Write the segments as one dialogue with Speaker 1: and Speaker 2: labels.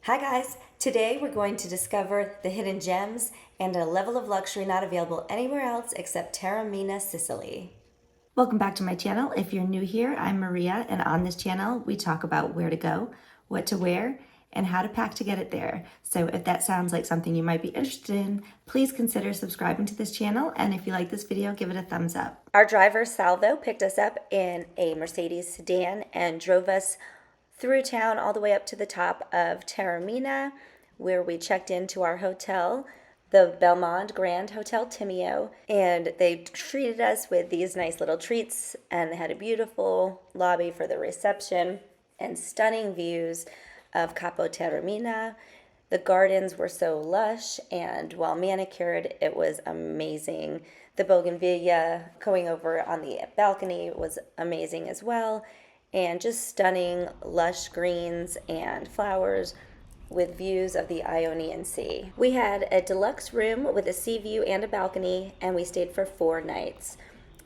Speaker 1: Hi guys, today we're going to discover the hidden gems and a level of luxury not available anywhere else except Taormina, Sicily. Welcome back to my channel. If you're new here, I'm Maria, and on this channel we talk about where to go, what to wear, and how to pack to get it there. So if that sounds like something you might be interested in, please consider subscribing to this channel, and if you like this video, give it a thumbs up. Our driver Salvo picked us up in a Mercedes sedan and drove us through town all the way up to the top of Taormina, where we checked into our hotel, the Belmond Grand Hotel Timeo, and they treated us with these nice little treats, and they had a beautiful lobby for the reception and stunning views of Capo Taormina. The gardens were so lush and well manicured, it was amazing. The bougainvillea going over on the balcony was amazing as well, and just stunning lush greens and flowers with views of the Ionian Sea. We had a deluxe room with a sea view and a balcony, and we stayed for 4 nights.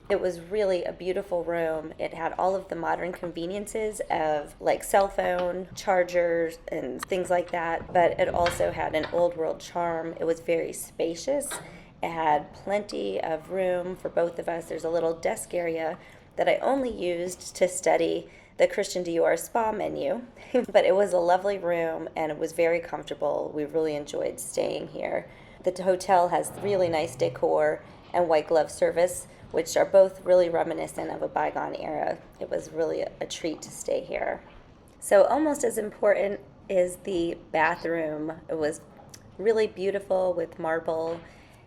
Speaker 1: It was really a beautiful room. It had all of the modern conveniences of like cell phone, chargers, and things like that, but it also had an old world charm. It was very spacious. It had plenty of room for both of us. There's a little desk area that I only used to study the Christian Dior spa menu, but it was a lovely room and it was very comfortable. We really enjoyed staying here. The hotel has really nice decor and white glove service, which are both really reminiscent of a bygone era. It was really a treat to stay here. So almost as important is the bathroom. It was really beautiful with marble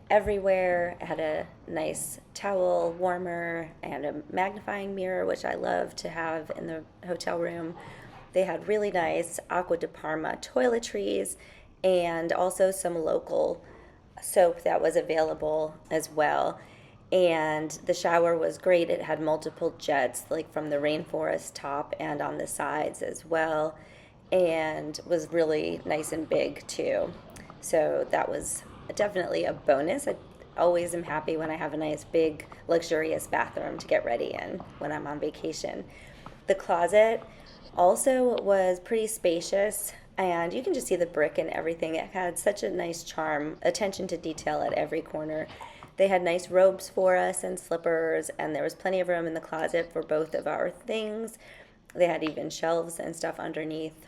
Speaker 1: everywhere. It had a nice towel warmer and a magnifying mirror, which I love to have in the hotel room. They had really nice Acqua di Parma toiletries and also some local soap that was available as well. And the shower was great. It had multiple jets, like from the rainforest top and on the sides as well, and was really nice and big too. So that was definitely a bonus. I always am happy when I have a nice big luxurious bathroom to get ready in when I'm on vacation. The closet also was pretty spacious, and you can just see the brick and everything. It had such a nice charm, attention to detail at every corner. They had nice robes for us and slippers, and there was plenty of room in the closet for both of our things. They had even shelves and stuff underneath,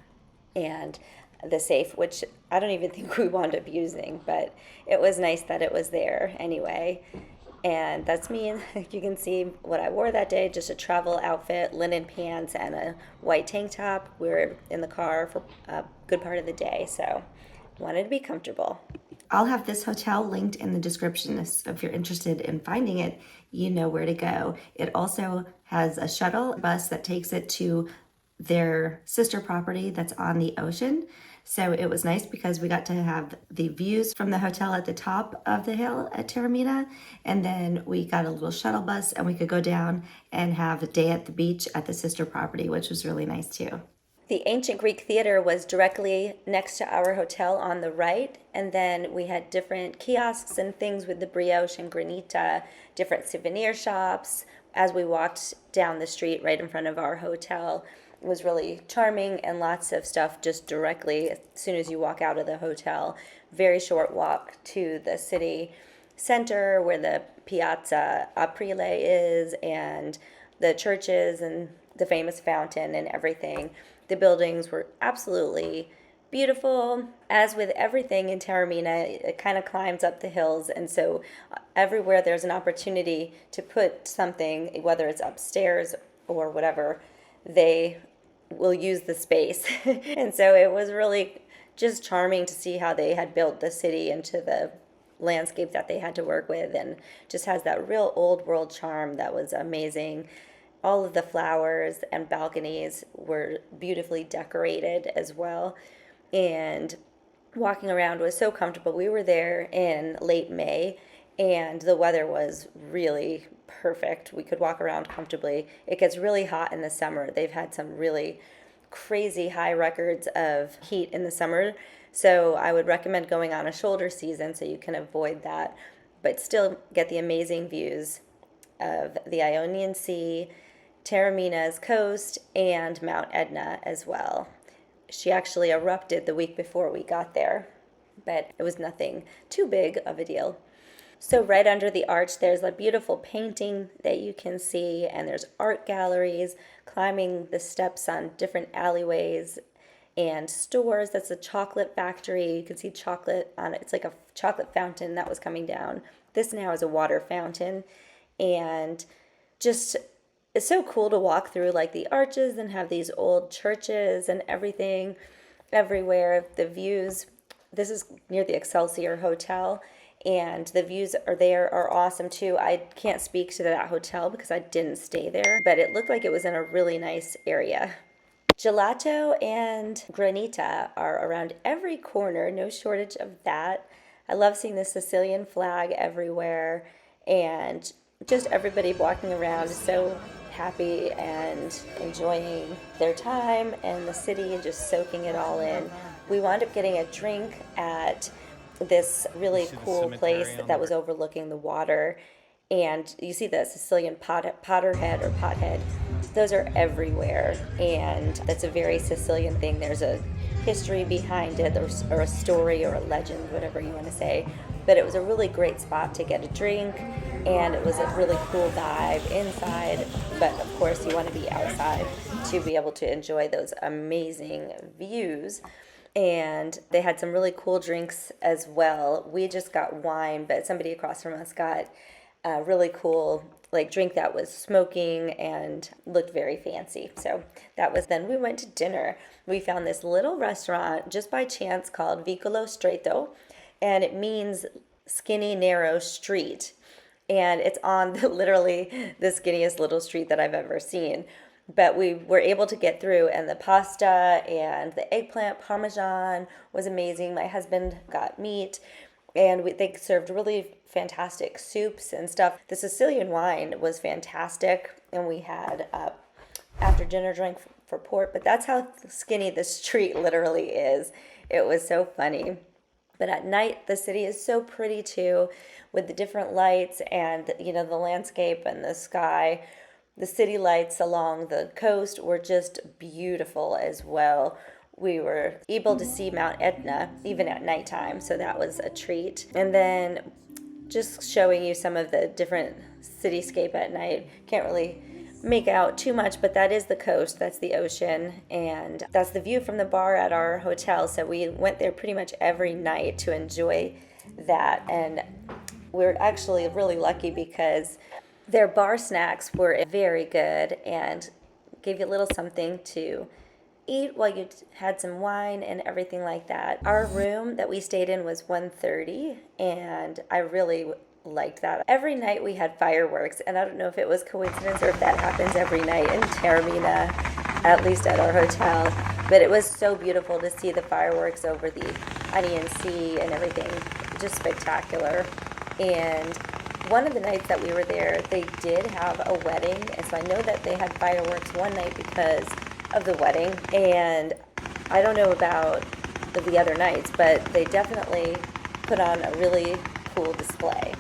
Speaker 1: and the safe, which I don't even think we wound up using, but it was nice that it was there anyway. And that's me. You can see what I wore that day, just a travel outfit, linen pants, and a white tank top. We were in the car for a good part of the day, so wanted to be comfortable. I'll have this hotel linked in the description, so if you're interested in finding it, you know where to go. It also has a shuttle bus that takes it to their sister property that's on the ocean. So it was nice because we got to have the views from the hotel at the top of the hill at Taormina, and then we got a little shuttle bus and we could go down and have a day at the beach at the sister property, which was really nice too. The ancient Greek theater was directly next to our hotel on the right, and then we had different kiosks and things with the brioche and granita, different souvenir shops as we walked down the street right in front of our hotel. It was really charming, and lots of stuff just directly as soon as you walk out of the hotel. Very short walk to the city center where the Piazza Aprile is, and the churches and the famous fountain and everything. The buildings were absolutely beautiful. As with everything in Taormina, it kind of climbs up the hills, and so everywhere there's an opportunity to put something, whether it's upstairs or whatever, they will use the space. And so it was really just charming to see how they had built the city into the landscape that they had to work with, and just has that real old world charm that was amazing. All of the flowers and balconies were beautifully decorated as well, and walking around was so comfortable. We were there in late May, and the weather was really perfect. We could walk around comfortably. It gets really hot in the summer. They've had some really crazy high records of heat in the summer, so I would recommend going on a shoulder season so you can avoid that, but still get the amazing views of the Ionian Sea, Taormina's coast, and Mount Etna as well. She actually erupted the week before we got there, but it was nothing too big of a deal. So right under the arch, there's a beautiful painting that you can see, and there's art galleries, climbing the steps on different alleyways and stores. That's a chocolate factory. You can see chocolate on it. It's like a chocolate fountain that was coming down. This now is a water fountain, and just it's so cool to walk through like the arches and have these old churches and everything everywhere. The views, this is near the Excelsior Hotel, and the views are awesome too. I can't speak to that hotel because I didn't stay there, but it looked like it was in a really nice area. Gelato and granita are around every corner, no shortage of that. I love seeing the Sicilian flag everywhere, and just everybody walking around is so happy and enjoying their time and the city and just soaking it all in. We wound up getting a drink at this really cool place that was overlooking the water, and you see the Sicilian pothead. Those are everywhere, and that's a very Sicilian thing. There's a history behind it, or a story, or a legend, whatever you want to say. But it was a really great spot to get a drink, and it was a really cool vibe inside. But of course, you want to be outside to be able to enjoy those amazing views. And they had some really cool drinks as well. We just got wine, but somebody across from us got a really cool drink that was smoking and looked very fancy. So that was then. We went to dinner. We found this little restaurant just by chance called Vicolo Stretto, and it means skinny, narrow street. And it's on literally the skinniest little street that I've ever seen. But we were able to get through, and the pasta and the eggplant parmesan was amazing. My husband got meat, and they served really fantastic soups and stuff. The Sicilian wine was fantastic, and we had after dinner drink for port. But that's how skinny the street literally is. It was so funny. But at night, the city is so pretty too, with the different lights and the landscape and the sky. The city lights along the coast were just beautiful as well. We were able to see Mount Etna even at nighttime, so that was a treat. And then just showing you some of the different cityscape at night. Can't really make out too much, but that is the coast, that's the ocean, and that's the view from the bar at our hotel. So we went there pretty much every night to enjoy that, and we're actually really lucky because their bar snacks were very good and gave you a little something to eat while you had some wine and everything like that. Our room that we stayed in was 130, and I really liked that. Every night we had fireworks, and I don't know if it was coincidence or if that happens every night in Taormina, at least at our hotel, but it was so beautiful to see the fireworks over the Ionian Sea and everything. Just spectacular. And one of the nights that we were there, they did have a wedding, and so I know that they had fireworks one night because of the wedding, and I don't know about the other nights, but they definitely put on a really cool display.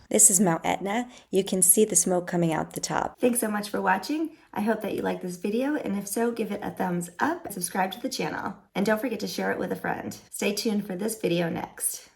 Speaker 1: This is Mount Etna. You can see the smoke coming out the top. Thanks so much for watching. I hope that you liked this video, and if so, give it a thumbs up, subscribe to the channel, and don't forget to share it with a friend. Stay tuned for this video next.